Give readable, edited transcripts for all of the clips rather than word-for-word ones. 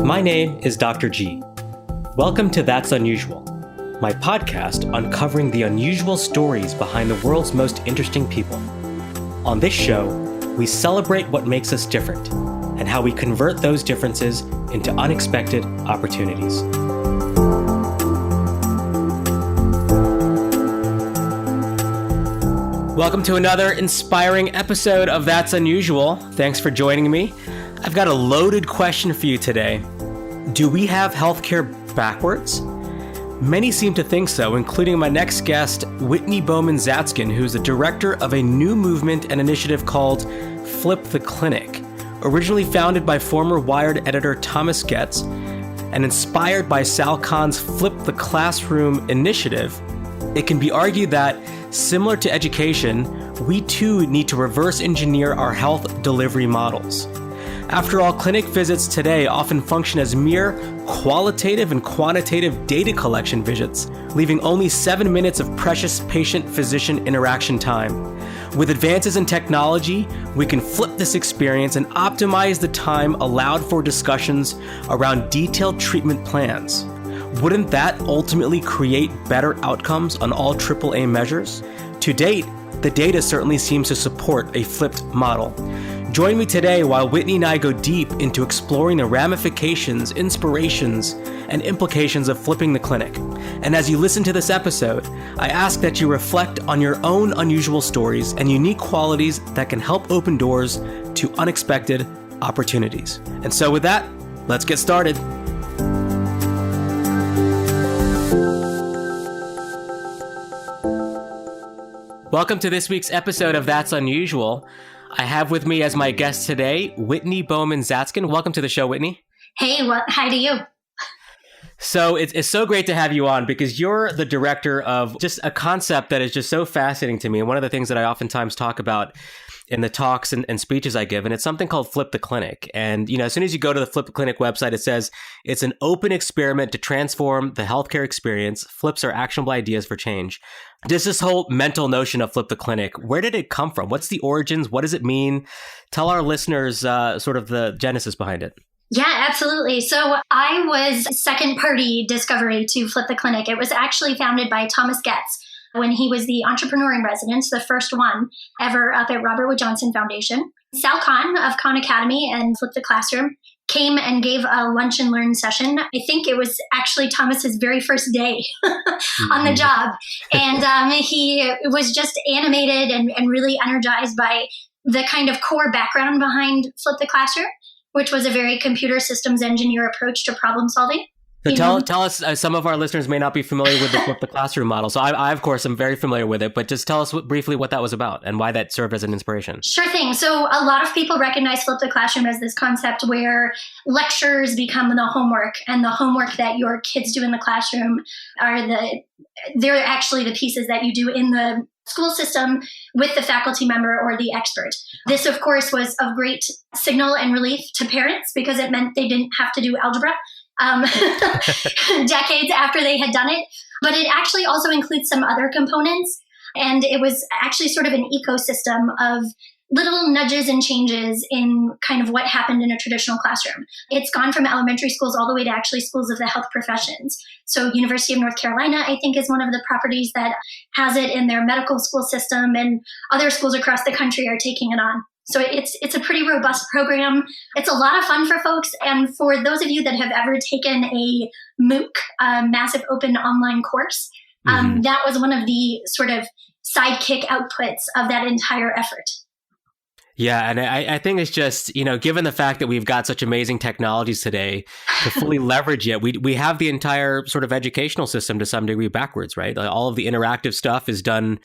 My name is Dr. G. Welcome to That's Unusual, my podcast uncovering the unusual stories behind the world's most interesting people. On this show, we celebrate what makes us different and how we convert those differences into unexpected opportunities. Welcome to another inspiring episode of That's Unusual. Thanks for joining me. I've got a loaded question for you today. Do we have healthcare backwards? Many seem to think so, including my next guest, Whitney Bowman-Zatzkin, who's the director of a new movement and initiative called Flip the Clinic. Originally founded by former Wired editor Thomas Goetz and inspired by Sal Khan's Flip the Classroom initiative, it can be argued that, similar to education, we too need to reverse engineer our health delivery models. After all, clinic visits today often function as mere qualitative and quantitative data collection visits, leaving only 7 minutes of precious patient-physician interaction time. With advances in technology, we can flip this experience and optimize the time allowed for discussions around detailed treatment plans. Wouldn't that ultimately create better outcomes on all AAA measures? To date, the data certainly seems to support a flipped model. Join me today while Whitney and I go deep into exploring the ramifications, inspirations, and implications of flipping the clinic. And as you listen to this episode, I ask that you reflect on your own unusual stories and unique qualities that can help open doors to unexpected opportunities. And so with that, let's get started. Welcome to this week's episode of That's Unusual. I have with me as my guest today, Whitney Bowman-Zatzkin. Welcome to the show, Whitney. Hey, hi to you. So it's so great to have you on because you're the director of just a concept that is just so fascinating to me. And one of the things that I oftentimes talk about in the talks and speeches I give, and it's something called Flip the Clinic. And, as soon as you go to the Flip the Clinic website, it says it's an open experiment to transform the healthcare experience. Flips are actionable ideas for change. Just this whole mental notion of Flip the Clinic, where did it come from? What's the origins? What does it mean? Tell our listeners sort of the genesis behind it. Yeah, absolutely. So I was second party discovery to Flip the Clinic. It was actually founded by Thomas Goetz when he was the entrepreneur in residence, the first one ever up at Robert Wood Johnson Foundation. Sal Khan of Khan Academy and Flip the Classroom came and gave a lunch and learn session. I think it was actually Thomas's very first day on the job. And he was just animated and really energized by the kind of core background behind Flip the Classroom, which was a very computer systems engineer approach to problem solving. So tell us, some of our listeners may not be familiar with the Flip the Classroom model. So I, of course, am very familiar with it, but just tell us briefly what that was about and why that served as an inspiration. Sure thing. So a lot of people recognize Flip the Classroom as this concept where lectures become the homework, and the homework that your kids do in the classroom they're actually the pieces that you do in the school system with the faculty member or the expert. This, of course, was of great signal and relief to parents because it meant they didn't have to do algebra decades after they had done it. But it actually also includes some other components. And it was actually sort of an ecosystem of little nudges and changes in kind of what happened in a traditional classroom. It's gone from elementary schools all the way to actually schools of the health professions. So University of North Carolina, I think, is one of the properties that has it in their medical school system, and other schools across the country are taking it on. So it's a pretty robust program. It's a lot of fun for folks. And for those of you that have ever taken a MOOC, massive open online course, that was one of the sort of sidekick outputs of that entire effort. Yeah, and I think it's just, given the fact that we've got such amazing technologies today to fully leverage it, we have the entire sort of educational system to some degree backwards, right? Like all of the interactive stuff is done,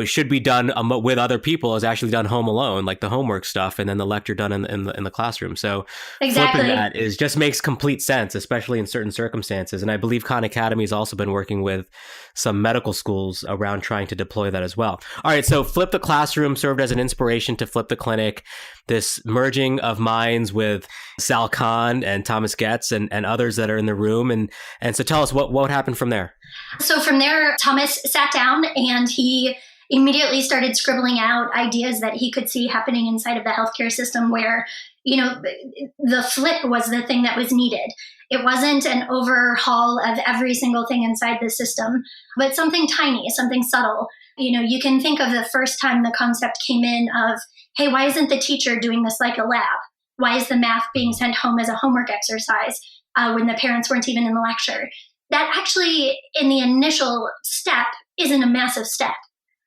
should be done with other people, is actually done home alone, like the homework stuff, and then the lecture done in the classroom. So exactly. Flipping that just makes complete sense, especially in certain circumstances. And I believe Khan Academy has also been working with some medical schools around trying to deploy that as well. All right, so Flip the Classroom served as an inspiration to Flip the Clinic, this merging of minds with Sal Khan and Thomas Goetz and others that are in the room. And so tell us what happened from there. So from there, Thomas sat down and he immediately started scribbling out ideas that he could see happening inside of the healthcare system where, the flip was the thing that was needed. It wasn't an overhaul of every single thing inside the system, but something tiny, something subtle. You can think of the first time the concept came in of, hey, why isn't the teacher doing this like a lab? Why is the math being sent home as a homework exercise when the parents weren't even in the lecture? That actually, in the initial step, isn't a massive step.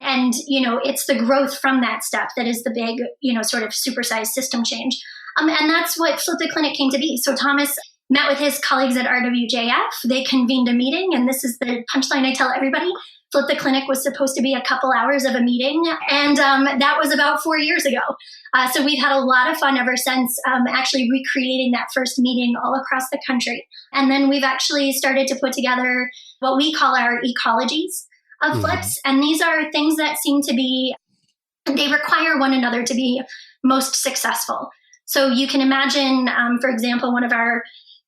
And, it's the growth from that step that is the big, sort of supersized system change. And that's what Flip the Clinic came to be. So Thomas met with his colleagues at RWJF. They convened a meeting, and this is the punchline I tell everybody. Flip the Clinic was supposed to be a couple hours of a meeting, and that was about 4 years ago. So we've had a lot of fun ever since actually recreating that first meeting all across the country. And then we've actually started to put together what we call our ecologies of flips. And these are things that seem to be, they require one another to be most successful. So you can imagine, for example, one of our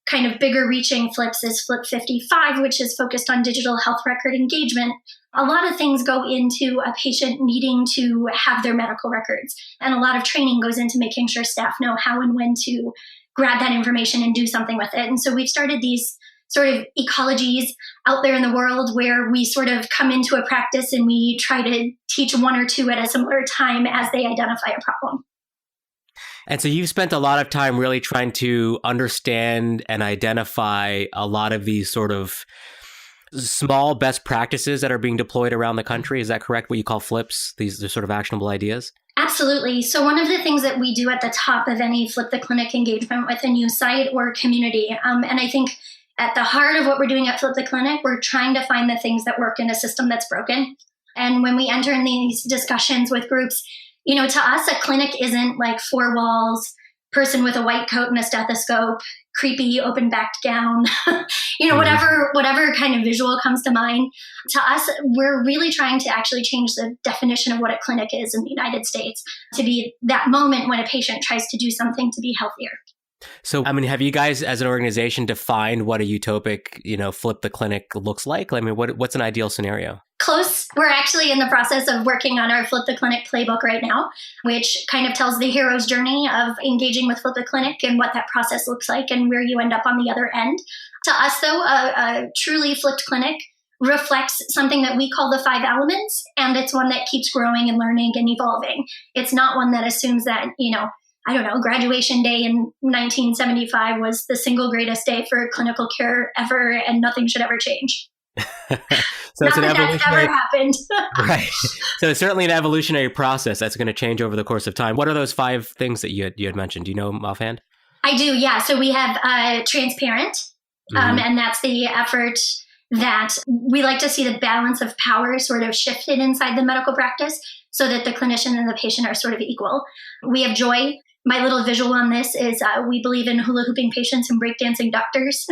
kind of bigger reaching flips is Flip 55, which is focused on digital health record engagement. A lot of things go into a patient needing to have their medical records. And a lot of training goes into making sure staff know how and when to grab that information and do something with it. And so we've started these sort of ecologies out there in the world where we sort of come into a practice and we try to teach one or two at a similar time as they identify a problem. And so you've spent a lot of time really trying to understand and identify a lot of these sort of small best practices that are being deployed around the country. Is that correct? What you call flips? These are sort of actionable ideas? Absolutely. So one of the things that we do at the top of any Flip the Clinic engagement with a new site or community, and I think at the heart of what we're doing at Flip the Clinic, we're trying to find the things that work in a system that's broken. And when we enter in these discussions with groups, to us, a clinic isn't like four walls, person with a white coat and a stethoscope, creepy open-backed gown, whatever kind of visual comes to mind. To us, we're really trying to actually change the definition of what a clinic is in the United States to be that moment when a patient tries to do something to be healthier. So, have you guys as an organization defined what a utopic, Flip the Clinic looks like? What's an ideal scenario? Close. We're actually in the process of working on our Flip the Clinic playbook right now, which kind of tells the hero's journey of engaging with Flip the Clinic and what that process looks like and where you end up on the other end. To us, though, a truly flipped clinic reflects something that we call the 5 elements, and it's one that keeps growing and learning and evolving. It's not one that assumes that, graduation day in 1975 was the single greatest day for clinical care ever, and nothing should ever change. So it's an evolutionary. That's ever happened. Right. So it's certainly an evolutionary process that's going to change over the course of time. What are those 5 things that you had mentioned? Do you know them offhand? I do, yeah. So we have transparent, and that's the effort that we like to see the balance of power sort of shifted inside the medical practice so that the clinician and the patient are sort of equal. We have joy. My little visual on this is we believe in hula hooping patients and breakdancing doctors.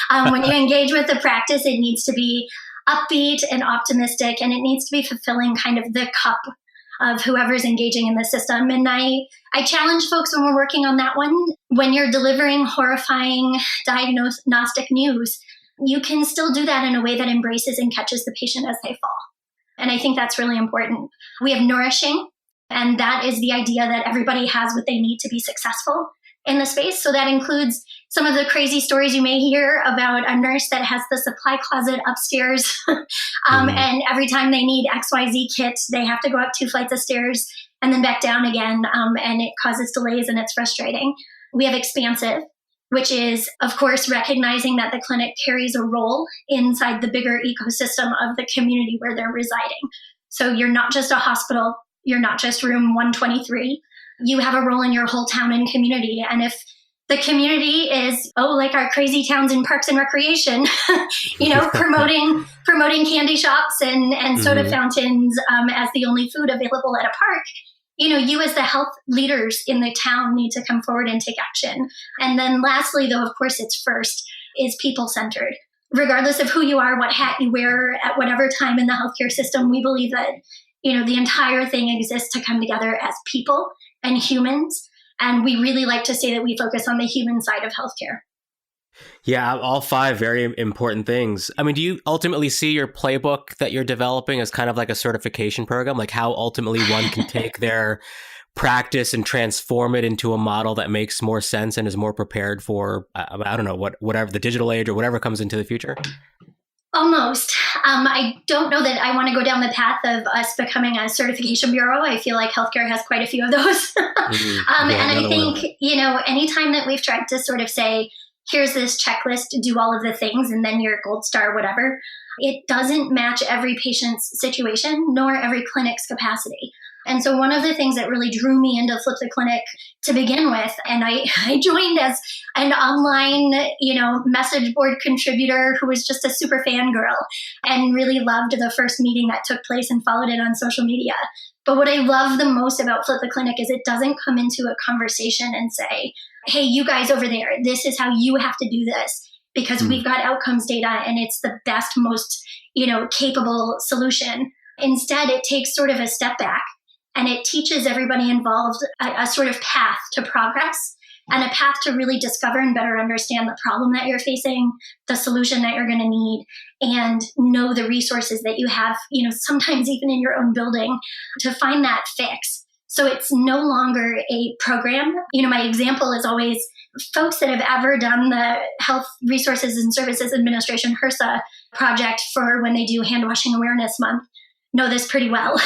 When you engage with the practice, it needs to be upbeat and optimistic, and it needs to be fulfilling kind of the cup of whoever's engaging in the system. And I challenge folks when we're working on that one, when you're delivering horrifying diagnostic news, you can still do that in a way that embraces and catches the patient as they fall. And I think that's really important. We have nourishing. And that is the idea that everybody has what they need to be successful in the space. So that includes some of the crazy stories you may hear about a nurse that has the supply closet upstairs. And every time they need XYZ kit, they have to go up 2 flights of stairs and then back down again. And it causes delays and it's frustrating. We have expansive, which is, of course, recognizing that the clinic carries a role inside the bigger ecosystem of the community where they're residing. So you're not just a hospital. You're not just room 123. You have a role in your whole town and community. And if the community is, like our crazy towns in parks and recreation, promoting candy shops and soda fountains as the only food available at a park, you as the health leaders in the town need to come forward and take action. And then lastly, though, of course, it's first, is people-centered. Regardless of who you are, what hat you wear at whatever time in the healthcare system, we believe that the entire thing exists to come together as people and humans. And we really like to say that we focus on the human side of healthcare. Yeah, all five very important things. I mean, do you ultimately see your playbook that you're developing as kind of like a certification program? Like how ultimately one can take their practice and transform it into a model that makes more sense and is more prepared for, I don't know, whatever the digital age or whatever comes into the future? Almost. I don't know that I want to go down the path of us becoming a certification bureau. I feel like healthcare has quite a few of those. And I think, anytime that we've tried to sort of say, here's this checklist, do all of the things, and then you're gold star, whatever, it doesn't match every patient's situation, nor every clinic's capacity. And so one of the things that really drew me into Flip the Clinic to begin with, and I joined as an online, message board contributor who was just a super fangirl and really loved the first meeting that took place and followed it on social media. But what I love the most about Flip the Clinic is it doesn't come into a conversation and say, hey, you guys over there, this is how you have to do this because we've got outcomes data and it's the best, most, capable solution. Instead, it takes sort of a step back and it teaches everybody involved a sort of path to progress and a path to really discover and better understand the problem that you're facing, the solution that you're going to need, and know the resources that you have, sometimes even in your own building to find that fix. So it's no longer a program. My example is always folks that have ever done the Health Resources and Services Administration HRSA project for when they do Hand Washing Awareness Month know this pretty well.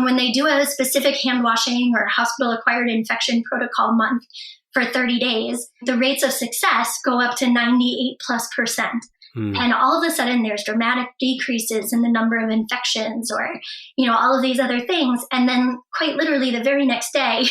When they do a specific hand washing or hospital-acquired infection protocol month for 30 days, the rates of success go up to 98+%. And all of a sudden there's dramatic decreases in the number of infections or, all of these other things. And then quite literally the very next day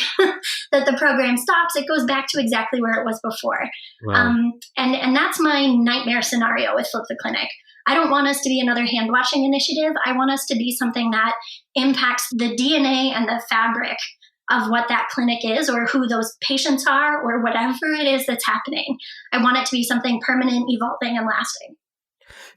that the program stops, it goes back to exactly where it was before. Wow. And that's my nightmare scenario with Flip the Clinic. I don't want us to be another hand washing initiative. I want us to be something that impacts the DNA and the fabric of what that clinic is or who those patients are or whatever it is that's happening. I want it to be something permanent, evolving, and lasting.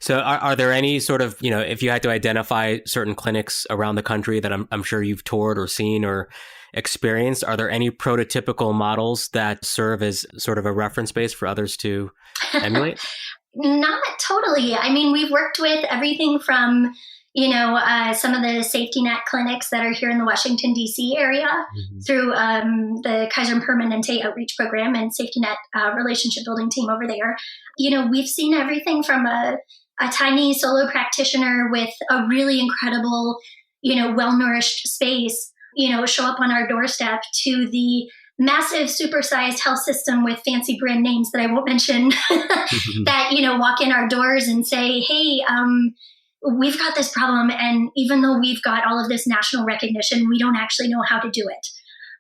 So are there any sort of, if you had to identify certain clinics around the country that I'm sure you've toured or seen or experienced, are there any prototypical models that serve as sort of a reference base for others to emulate? Not totally. I mean, we've worked with everything from, some of the safety net clinics that are here in the Washington, D.C. area through the Kaiser Permanente outreach program and safety net relationship building team over there. We've seen everything from a tiny solo practitioner with a really incredible, well-nourished space, show up on our doorstep to the massive supersized health system with fancy brand names that I won't mention that, walk in our doors and say, hey, we've got this problem. And even though we've got all of this national recognition, we don't actually know how to do it.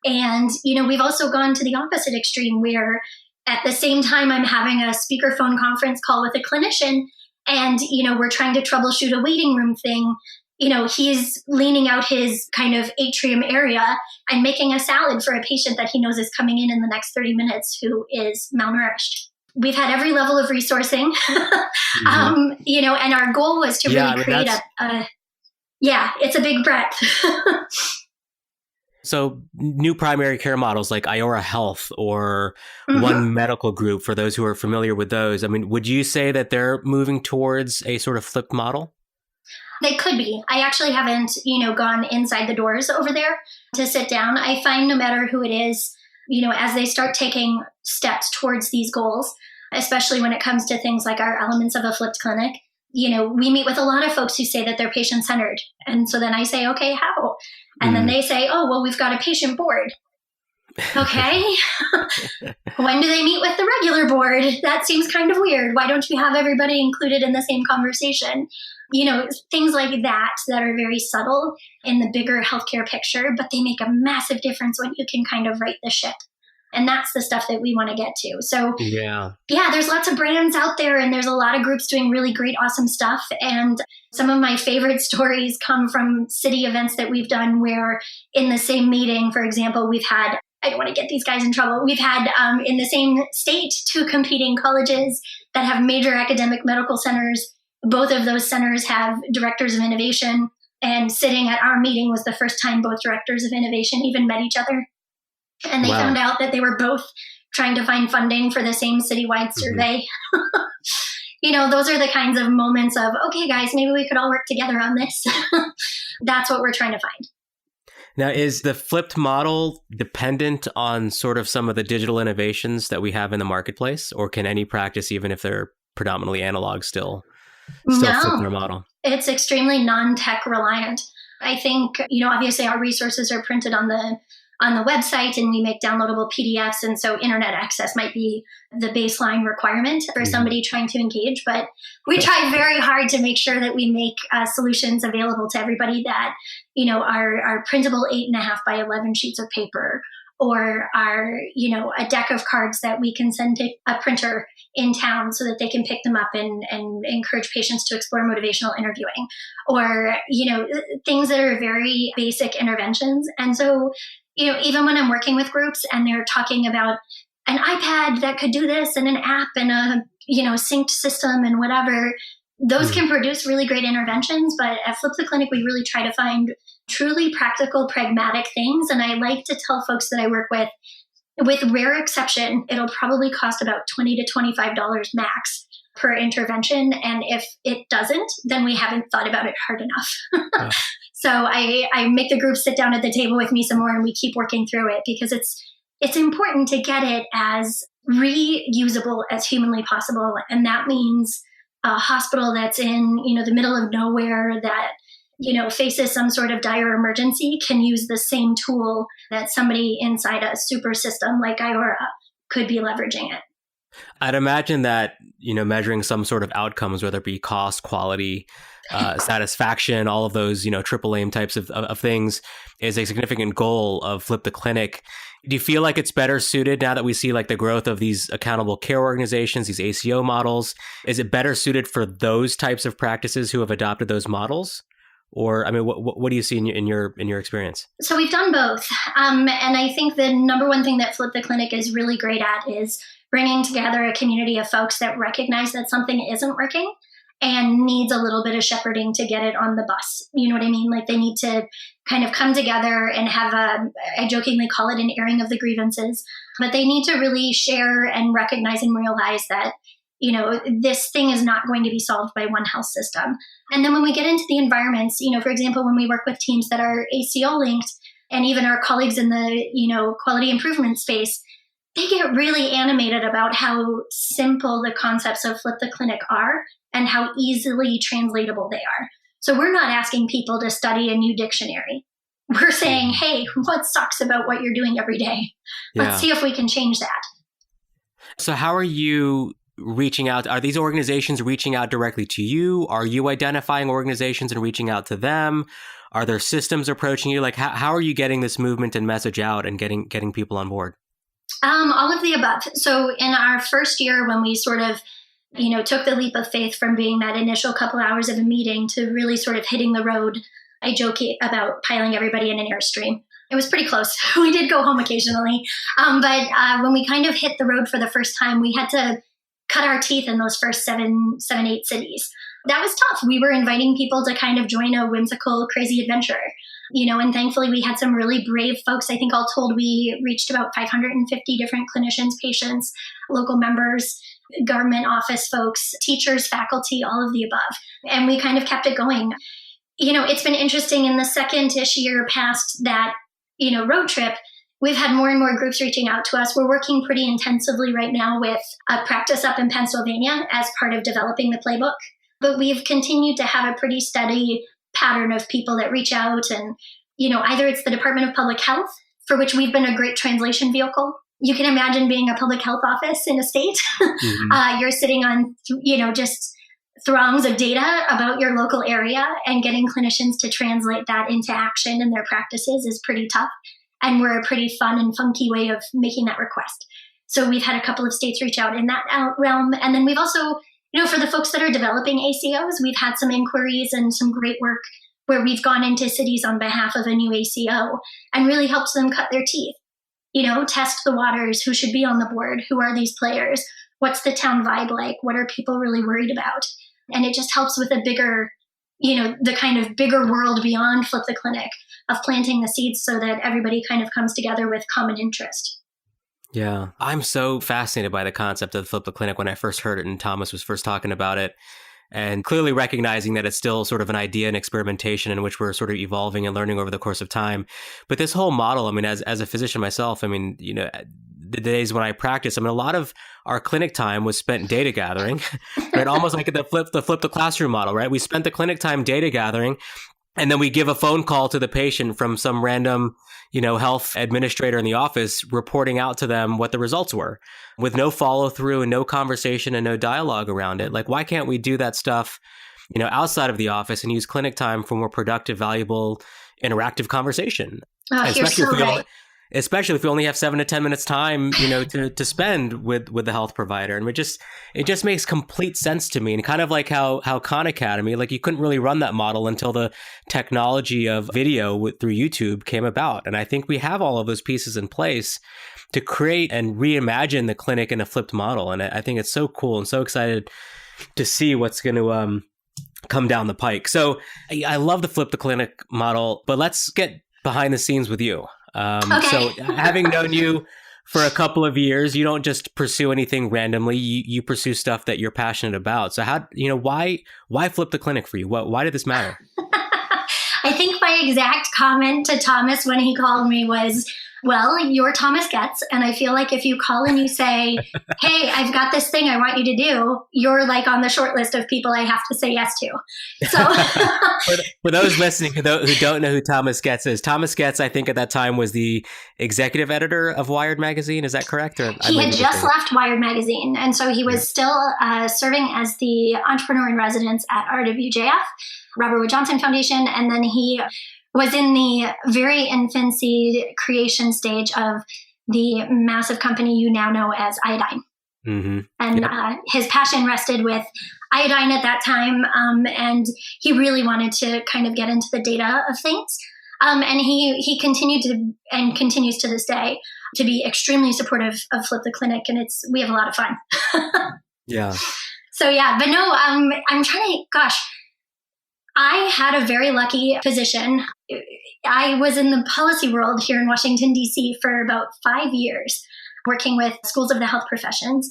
And, we've also gone to the opposite extreme where at the same time I'm having a speakerphone conference call with a clinician and, we're trying to troubleshoot a waiting room thing. He's leaning out his kind of atrium area and making a salad for a patient that he knows is coming in the next 30 minutes who is malnourished. We've had every level of resourcing, and our goal was to really create it's a big breadth. So new primary care models like Iora Health or One Medical Group, for those who are familiar with those, I mean, would you say that they're moving towards a sort of flipped model? They could be. I actually haven't, gone inside the doors over there to sit down. I find no matter who it is, as they start taking steps towards these goals, especially when it comes to things like our elements of a flipped clinic, we meet with a lot of folks who say that they're patient-centered. And so then I say, okay, how? And then they say, oh, well, we've got a patient board. Okay. When do they meet with the regular board? That seems kind of weird. Why don't you have everybody included in the same conversation? Things like that are very subtle in the bigger healthcare picture, but they make a massive difference when you can kind of right the ship. And that's the stuff that we want to get to. So yeah, there's lots of brands out there and there's a lot of groups doing really great, awesome stuff. And some of my favorite stories come from city events that we've done where in the same meeting, for example, we've had, I don't want to get these guys in trouble. We've had in the same state 2 competing colleges that have major academic medical centers. Both of those centers have directors of innovation. And sitting at our meeting was the first time both directors of innovation even met each other. And they found out that they were both trying to find funding for the same citywide survey. Those are the kinds of moments of, okay, guys, maybe we could all work together on this. That's what we're trying to find. Now, is the flipped model dependent on sort of some of the digital innovations that we have in the marketplace, or can any practice, even if they're predominantly analog, still flip their model? It's extremely non-tech reliant. I think, obviously our resources are printed on the website and we make downloadable PDFs. And so internet access might be the baseline requirement for somebody trying to engage. But we try very hard to make sure that we make solutions available to everybody that, are printable 8.5 by 11 sheets of paper, or are, a deck of cards that we can send to a printer in town so that they can pick them up and encourage patients to explore motivational interviewing, or, things that are very basic interventions. And so, even when I'm working with groups and they're talking about an iPad that could do this and an app and a, synced system and whatever, those can produce really great interventions. But at Flip the Clinic, we really try to find truly practical, pragmatic things. And I like to tell folks that I work with rare exception, it'll probably cost about $20 to $25 max per intervention. And if it doesn't, then we haven't thought about it hard enough. So I make the group sit down at the table with me some more and we keep working through it, because it's important to get it as reusable as humanly possible. And that means a hospital that's in, the middle of nowhere that, faces some sort of dire emergency can use the same tool that somebody inside a super system like IORA could be leveraging it. I'd imagine that, measuring some sort of outcomes, whether it be cost, quality, satisfaction, all of those, triple aim types of things, is a significant goal of Flip the Clinic. Do you feel like it's better suited now that we see like the growth of these accountable care organizations, these ACO models? Is it better suited for those types of practices who have adopted those models? Or, what do you see in your experience? So we've done both. And I think the number one thing that Flip the Clinic is really great at is bringing together a community of folks that recognize that something isn't working and needs a little bit of shepherding to get it on the bus. You know what I mean? Like they need to kind of come together and have I jokingly call it an airing of the grievances, but they need to really share and recognize and realize that, this thing is not going to be solved by one health system. And then when we get into the environments, for example, when we work with teams that are ACO linked, and even our colleagues in the, quality improvement space, they get really animated about how simple the concepts of Flip the Clinic are and how easily translatable they are. So we're not asking people to study a new dictionary. We're saying, hey, what sucks about what you're doing every day? Let's see if we can change that. So how are you reaching out? Are these organizations reaching out directly to you? Are you identifying organizations and reaching out to them? Are there systems approaching you? Like how are you getting this movement and message out and getting people on board? All of the above. So in our first year, when we sort of, took the leap of faith from being that initial couple hours of a meeting to really sort of hitting the road, I joke about piling everybody in an Airstream. It was pretty close. We did go home occasionally. But when we kind of hit the road for the first time, we had to cut our teeth in those first 7, 8 cities. That was tough. We were inviting people to kind of join a whimsical, crazy adventure. And thankfully we had some really brave folks. I think all told, we reached about 550 different clinicians, patients, local members, government office folks, teachers, faculty, all of the above. And we kind of kept it going. It's been interesting in the second-ish year past that, road trip, we've had more and more groups reaching out to us. We're working pretty intensively right now with a practice up in Pennsylvania as part of developing the playbook. But we've continued to have a pretty steady pattern of people that reach out and, either it's the Department of Public Health, for which we've been a great translation vehicle. You can imagine being a public health office in a state. Mm-hmm. You're sitting on, just throngs of data about your local area, and getting clinicians to translate that into action in their practices is pretty tough. And we're a pretty fun and funky way of making that request. So we've had a couple of states reach out in that realm. And then we've also, for the folks that are developing ACOs, we've had some inquiries and some great work where we've gone into cities on behalf of a new ACO and really helped them cut their teeth. Test the waters. Who should be on the board? Who are these players? What's the town vibe like? What are people really worried about? And it just helps with a bigger, the kind of bigger world beyond Flip the Clinic of planting the seeds so that everybody kind of comes together with common interest. Yeah. I'm so fascinated by the concept of flip the clinic when I first heard it and Thomas was first talking about it. And clearly recognizing that it's still sort of an idea and experimentation in which we're sort of evolving and learning over the course of time. But this whole model, I mean, as a physician myself, I mean, the days when I practice, I mean, a lot of our clinic time was spent data gathering, right? Almost like the flip the classroom model, right? We spent the clinic time data gathering, and then we give a phone call to the patient from some random, health administrator in the office reporting out to them what the results were with no follow through and no conversation and no dialogue around it. Like, why can't we do that stuff, outside of the office and use clinic time for more productive, valuable, interactive conversation? Oh, you're so right. Especially if we only have 7 to 10 minutes time, to spend with the health provider. And it just makes complete sense to me. And kind of like how Khan Academy, like you couldn't really run that model until the technology of video through YouTube came about. And I think we have all of those pieces in place to create and reimagine the clinic in a flipped model. And I think it's so cool and so excited to see what's going to come down the pike. So I love the flip the clinic model, but let's get behind the scenes with you. Okay. So having known you for a couple of years, you don't just pursue anything randomly. You pursue stuff that you're passionate about. So why flip the clinic for you? Why did this matter? I think my exact comment to Thomas when he called me was, well, you're Thomas Goetz. And I feel like if you call and you say, hey, I've got this thing I want you to do, you're like on the short list of people I have to say yes to. So for those listening who don't know who Thomas Goetz is, Thomas Goetz, I think at that time was the executive editor of Wired magazine. Is that correct? Or he had just left Wired magazine. And so he was still serving as the entrepreneur in residence at RWJF, Robert Wood Johnson Foundation. And then he was in the very infancy creation stage of the massive company you now know as Iodine. Mm-hmm. And his passion rested with iodine at that time. And he really wanted to kind of get into the data of things. And he continued to, and continues to this day, to be extremely supportive of Flip the Clinic. And we have a lot of fun. Yeah. So yeah, but no, I'm trying to, I had a very lucky position. I was in the policy world here in Washington, D.C. for about 5 years, working with schools of the health professions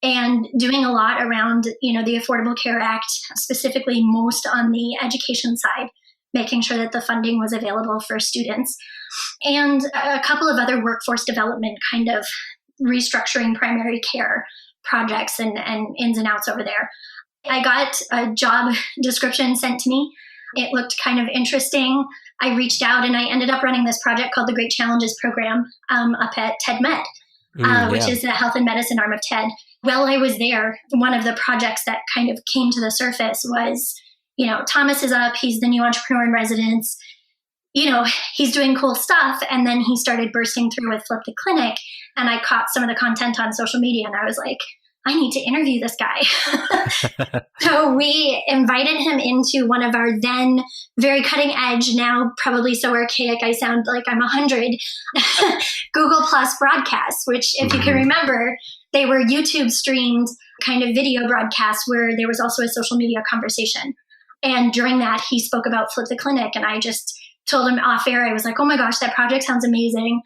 and doing a lot around, the Affordable Care Act, specifically most on the education side, making sure that the funding was available for students, and a couple of other workforce development kind of restructuring primary care projects and ins and outs over there. I got a job description sent to me. It looked kind of interesting. I reached out and I ended up running this project called the Great Challenges Program up at TED Med, which is the health and medicine arm of TED. While I was there, one of the projects that kind of came to the surface was, Thomas is up, he's the new entrepreneur in residence, he's doing cool stuff. And then he started bursting through with Flip the Clinic. And I caught some of the content on social media and I was like, I need to interview this guy. So we invited him into one of our then very cutting edge, now probably so archaic, I sound like I'm 100, Google Plus broadcasts, which if you can remember, they were YouTube streamed kind of video broadcasts where there was also a social media conversation. And during that, he spoke about Flip the Clinic. And I just told him off air, I was like, oh my gosh, that project sounds amazing.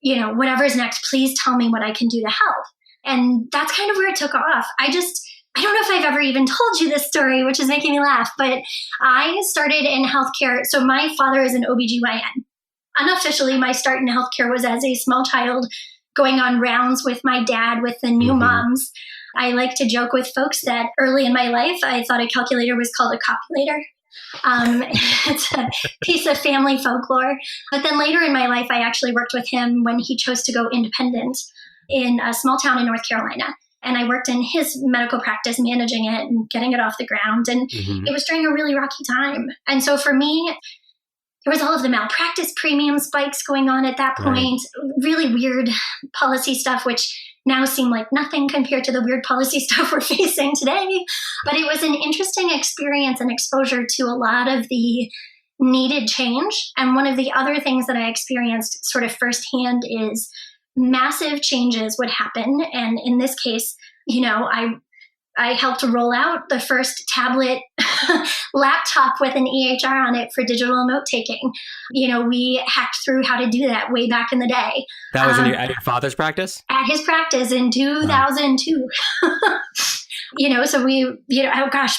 Whatever's next, please tell me what I can do to help. And that's kind of where it took off. I don't know if I've ever even told you this story, which is making me laugh, but I started in healthcare. So my father is an OBGYN. Unofficially, my start in healthcare was as a small child going on rounds with my dad with the new moms. I like to joke with folks that early in my life, I thought a calculator was called a copulator. It's a piece of family folklore. But then later in my life, I actually worked with him when he chose to go independent in a small town in North Carolina. And I worked in his medical practice, managing it and getting it off the ground. And it was during a really rocky time. And so for me, there was all of the malpractice premium spikes going on at that point, really weird policy stuff, which now seem like nothing compared to the weird policy stuff we're facing today. But it was an interesting experience and exposure to a lot of the needed change. And one of the other things that I experienced sort of firsthand is massive changes would happen. And in this case, I helped roll out the first tablet laptop with an EHR on it for digital note taking. We hacked through how to do that way back in the day. That was at your father's practice? At his practice in 2002. So we,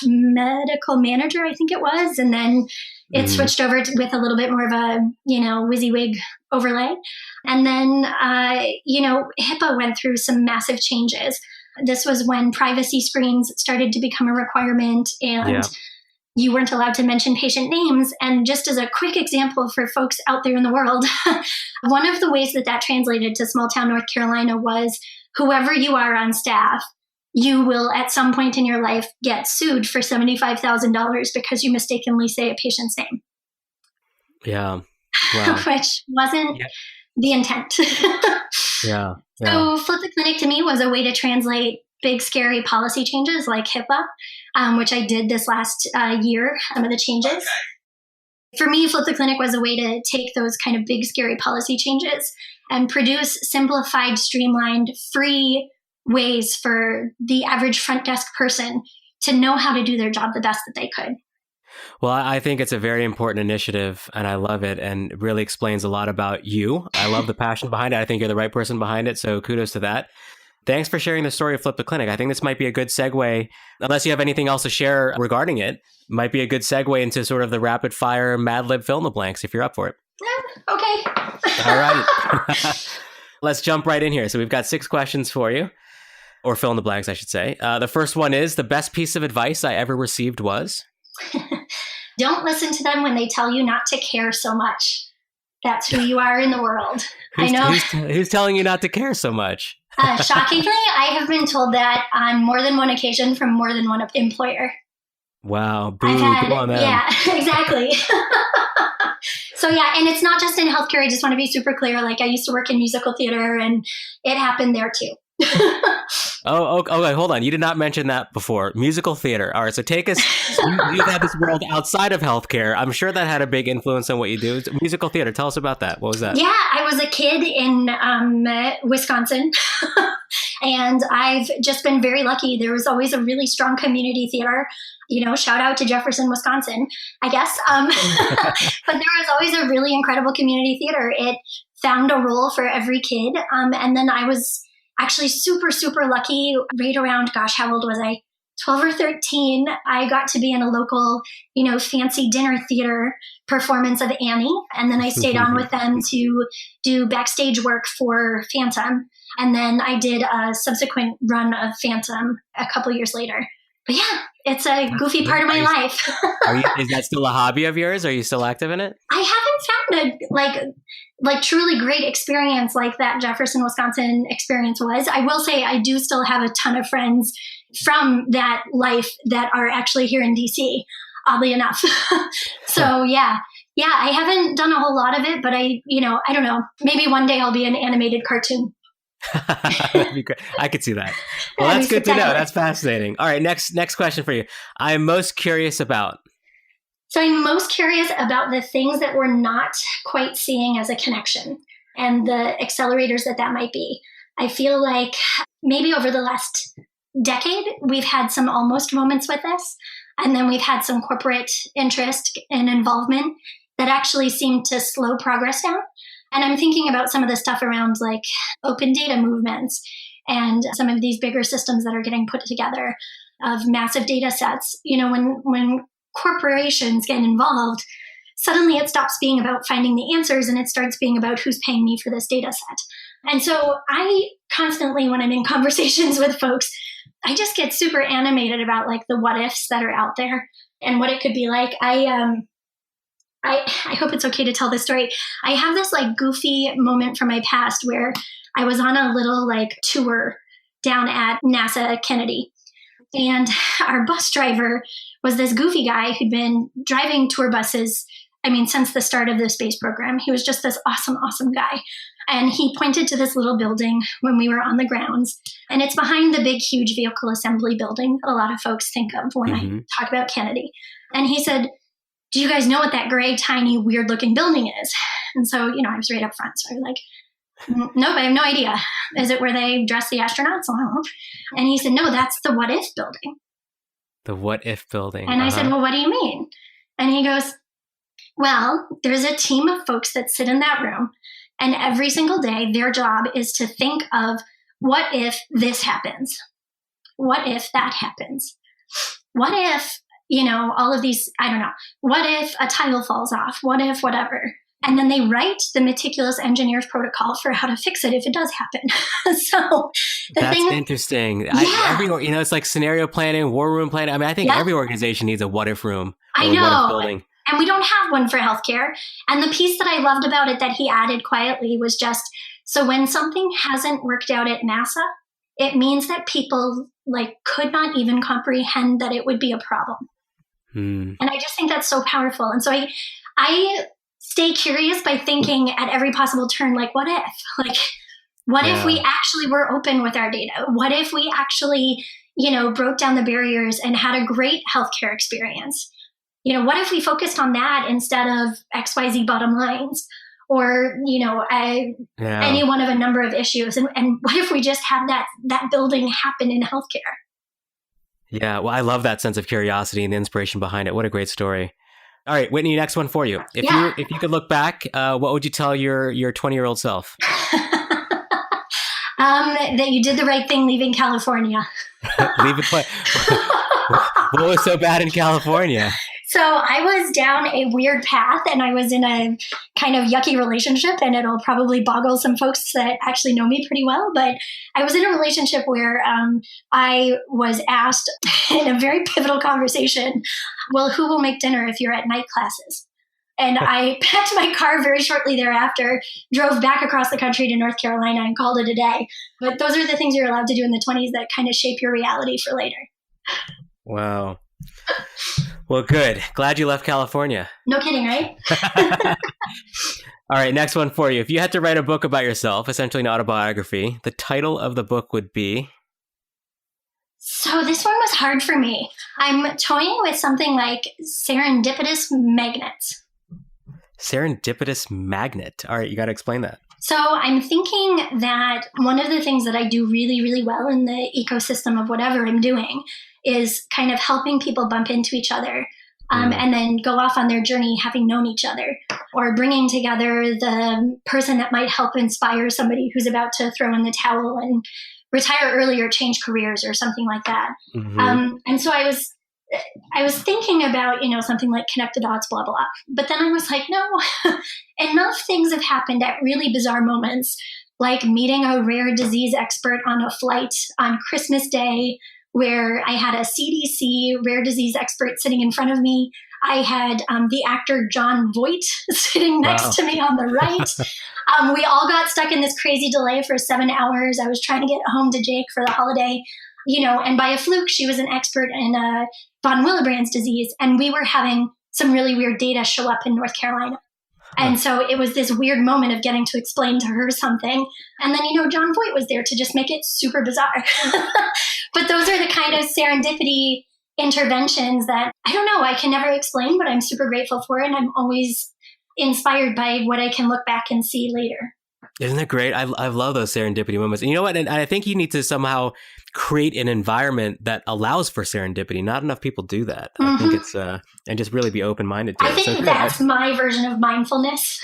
medical manager, I think it was. And then it switched over with a little bit more of a, WYSIWYG overlay. And then, HIPAA went through some massive changes. This was when privacy screens started to become a requirement and you weren't allowed to mention patient names. And just as a quick example for folks out there in the world, one of the ways that translated to small town North Carolina was whoever you are on staff, you will at some point in your life get sued for $75,000 because you mistakenly say a patient's name. Yeah. Wow. Which wasn't the intent. Yeah. So Flip the Clinic to me was a way to translate big, scary policy changes like HIPAA, which I did this last year, some of the changes. Okay. For me, Flip the Clinic was a way to take those kind of big, scary policy changes and produce simplified, streamlined, free ways for the average front desk person to know how to do their job the best that they could. Well, I think it's a very important initiative and I love it and it really explains a lot about you. I love the passion behind it. I think you're the right person behind it. So kudos to that. Thanks for sharing the story of Flip the Clinic. I think this might be a good segue, unless you have anything else to share regarding it, might be a good segue into sort of the rapid fire Mad Lib fill in the blanks if you're up for it. Okay. All right. Let's jump right in here. So we've got 6 questions for you, or fill in the blanks, I should say. The first one is, the best piece of advice I ever received was? Don't listen to them when they tell you not to care so much. That's who you are in the world. I know. Who's telling you not to care so much? Shockingly, I have been told that on more than one occasion from more than one employer. Wow. Boo, go on them. Yeah, exactly. So and it's not just in healthcare. I just want to be super clear. Like, I used to work in musical theater and it happened there too. Okay, hold on. You did not mention that before. Musical theater. All right, so take us, you've had this world outside of healthcare. I'm sure that had a big influence on what you do. Musical theater, tell us about that. What was that? Yeah, I was a kid in Wisconsin, and I've just been very lucky. There was always a really strong community theater. Shout out to Jefferson, Wisconsin, I guess. But there was always a really incredible community theater. It found a role for every kid. And then I was actually super, super lucky right around, how old was I? 12 or 13. I got to be in a local, fancy dinner theater performance of Annie. And then I stayed on with them to do backstage work for Phantom. And then I did a subsequent run of Phantom a couple years later. But yeah, it's a goofy part of my life. Is that still a hobby of yours? Are you still active in it? I haven't found a like truly great experience like that Jefferson, Wisconsin experience was. I will say I do still have a ton of friends from that life that are actually here in DC, oddly enough. So yeah, I haven't done a whole lot of it, but I don't know. Maybe one day I'll be an animated cartoon. That'd be great. I could see that. Well, that's good to know. That's fascinating. All right, next question for you. I'm most curious about. So I'm most curious about the things that we're not quite seeing as a connection and the accelerators that might be. I feel like maybe over the last decade, we've had some almost moments with this, and then we've had some corporate interest and involvement that actually seem to slow progress down. And I'm thinking about some of the stuff around like open data movements and some of these bigger systems that are getting put together of massive data sets. When corporations get involved, suddenly it stops being about finding the answers and it starts being about who's paying me for this data set. And so I constantly, when I'm in conversations with folks, I just get super animated about like the what ifs that are out there and what it could be like. I hope it's okay to tell this story. I have this like goofy moment from my past where I was on a little like tour down at NASA Kennedy. And our bus driver was this goofy guy who'd been driving tour buses, since the start of the space program. He was just this awesome, awesome guy. And he pointed to this little building when we were on the grounds. And it's behind the big, huge vehicle assembly building that a lot of folks think of when I talk about Kennedy. And he said, "Do you guys know what that gray, tiny, weird looking building is?" And so, I was right up front. So I was like, Nope, I have no idea. Is it where they dress the astronauts? I don't know. And he said, no, that's the what if building. The what if building. And I said, well, what do you mean? And he goes, well, there's a team of folks that sit in that room, and every single day their job is to think of, what if this happens? What if that happens? What if, all of these, I don't know. What if a tile falls off? What if whatever? And then they write the meticulous engineer's protocol for how to fix it if it does happen. So that's interesting. Yeah. It's like scenario planning, war room planning. I mean, I think every organization needs a what if room. I know. What if building. And we don't have one for healthcare. And the piece that I loved about it that he added quietly was just, so when something hasn't worked out at NASA, it means that people could not even comprehend that it would be a problem. And I just think that's so powerful. And so I stay curious by thinking at every possible turn, what if? What if we actually were open with our data? What if we actually, broke down the barriers and had a great healthcare experience? What if we focused on that instead of XYZ bottom lines or, any one of a number of issues? And what if we just had that building happen in healthcare? Yeah, well, I love that sense of curiosity and the inspiration behind it. What a great story. All right, Whitney, next one for you. If you could look back, what would you tell your 20-year-old self? That you did the right thing leaving California. What was so bad in California? So I was down a weird path and I was in a kind of yucky relationship, and it'll probably boggle some folks that actually know me pretty well. But I was in a relationship where I was asked in a very pivotal conversation, well, who will make dinner if you're at night classes? And I packed my car very shortly thereafter, drove back across the country to North Carolina and called it a day. But those are the things you're allowed to do in the 20s that kind of shape your reality for later. Wow. Well, good. Glad you left California. No kidding, right? All right, next one for you. If you had to write a book about yourself, essentially an autobiography, the title of the book would be? So this one was hard for me. I'm toying with something like serendipitous magnets. Serendipitous magnet. All right, you got to explain that. So I'm thinking that one of the things that I do really, really well in the ecosystem of whatever I'm doing is kind of helping people bump into each other and then go off on their journey having known each other, or bringing together the person that might help inspire somebody who's about to throw in the towel and retire early or change careers or something like that. And so I was thinking about, something like connect the dots, blah, blah. But then I was like, no, enough things have happened at really bizarre moments, like meeting a rare disease expert on a flight on Christmas Day, where I had a CDC rare disease expert sitting in front of me. I had the actor Jon Voight sitting next to me on the right. We all got stuck in this crazy delay for 7 hours. I was trying to get home to Jake for the holiday, and by a fluke, she was an expert in von Willebrand's disease. And we were having some really weird data show up in North Carolina. And so it was this weird moment of getting to explain to her something. And then, Jon Voight was there to just make it super bizarre. But those are the kind of serendipity interventions that, I don't know, I can never explain, but I'm super grateful for it. And I'm always inspired by what I can look back and see later. Isn't it great? I love those serendipity moments. And you know what? And I think you need to somehow create an environment that allows for serendipity. Not enough people do that. I think it's, and just really be open-minded to it. I think that's my version of mindfulness.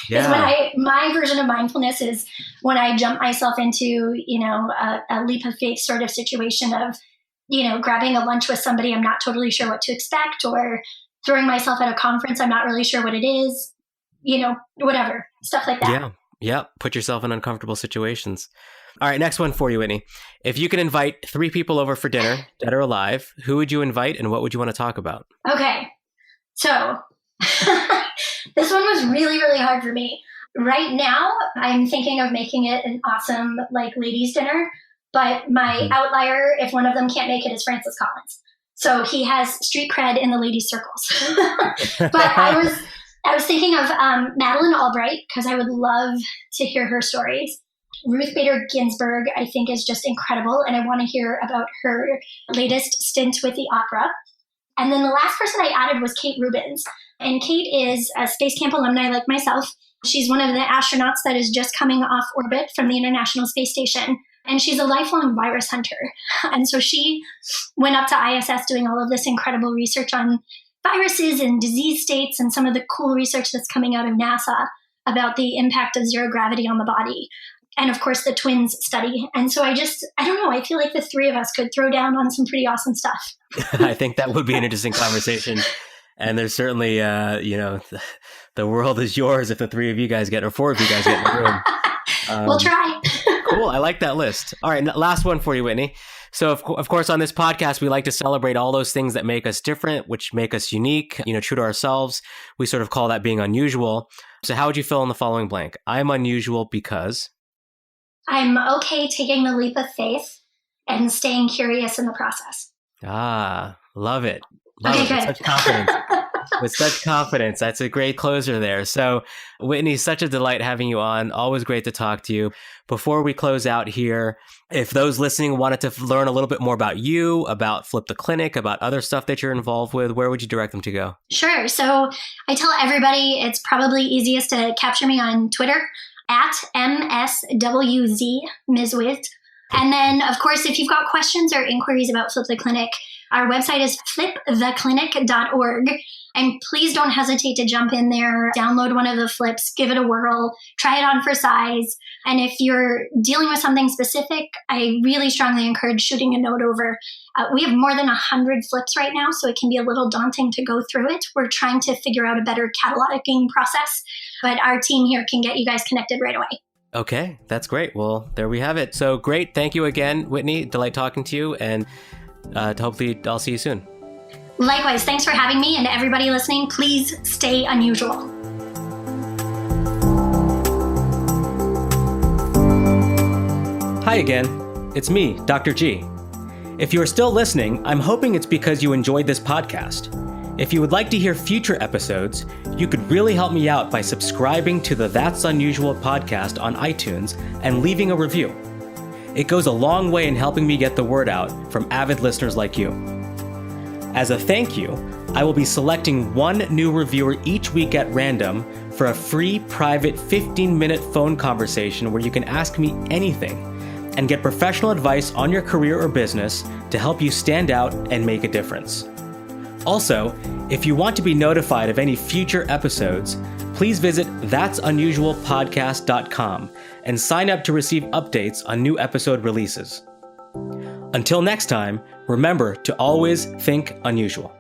My version of mindfulness is when I jump myself into, a leap of faith sort of situation of, grabbing a lunch with somebody I'm not totally sure what to expect, or throwing myself at a conference I'm not really sure what it is. Whatever, stuff like that. Yeah. Put yourself in uncomfortable situations. All right, next one for you, Whitney. If you could invite 3 people over for dinner, dead or alive, who would you invite and what would you want to talk about? Okay, so this one was really, really hard for me. Right now, I'm thinking of making it an awesome, ladies' dinner, but my outlier, if one of them can't make it, is Francis Collins. So he has street cred in the ladies' circles. But I was thinking of Madeleine Albright, because I would love to hear her stories. Ruth Bader Ginsburg, I think, is just incredible, and I want to hear about her latest stint with the opera. And then the last person I added was Kate Rubins. And Kate is a Space Camp alumni like myself, She's one of the astronauts that is just coming off orbit from the International Space Station. And she's a lifelong virus hunter. And so she went up to ISS doing all of this incredible research on viruses and disease states and some of the cool research that's coming out of NASA about the impact of zero gravity on the body. And of course, the twins study. And so I don't know, I feel like the three of us could throw down on some pretty awesome stuff. I think that would be an interesting conversation. And there's certainly, the world is yours if the three of you guys or four of you guys get in the room. We'll try. Cool. I like that list. All right. Last one for you, Whitney. So, of course, on this podcast, we like to celebrate all those things that make us different, which make us unique, true to ourselves. We sort of call that being unusual. So how would you fill in the following blank? I'm unusual because... I'm okay taking the leap of faith and staying curious in the process. Ah, love it. Okay, it. good. With such confidence. With such confidence. That's a great closer there. So, Whitney, such a delight having you on. Always great to talk to you. Before we close out here, if those listening wanted to learn a little bit more about you, about Flip the Clinic, about other stuff that you're involved with, where would you direct them to go? Sure. So I tell everybody it's probably easiest to capture me on Twitter at MSWZ, Ms. Wiz. And then, of course, if you've got questions or inquiries about Flip the Clinic, our website is fliptheclinic.org. And please don't hesitate to jump in there, download one of the flips, give it a whirl, try it on for size. And if you're dealing with something specific, I really strongly encourage shooting a note over. We have more than 100 flips right now, so it can be a little daunting to go through it. We're trying to figure out a better cataloging process, but our team here can get you guys connected right away. Okay, that's great. Well, there we have it. So great. Thank you again, Whitney. Delight talking to you, and hopefully I'll see you soon. Likewise, thanks for having me, and to everybody listening, please stay unusual. Hi again, it's me, Dr. G. If you are still listening, I'm hoping it's because you enjoyed this podcast. If you would like to hear future episodes, you could really help me out by subscribing to the That's Unusual podcast on iTunes and leaving a review. It goes a long way in helping me get the word out from avid listeners like you. As a thank you, I will be selecting one new reviewer each week at random for a free private 15-minute phone conversation where you can ask me anything and get professional advice on your career or business to help you stand out and make a difference. Also, if you want to be notified of any future episodes, please visit that'sunusualpodcast.com and sign up to receive updates on new episode releases. Until next time, remember to always think unusual.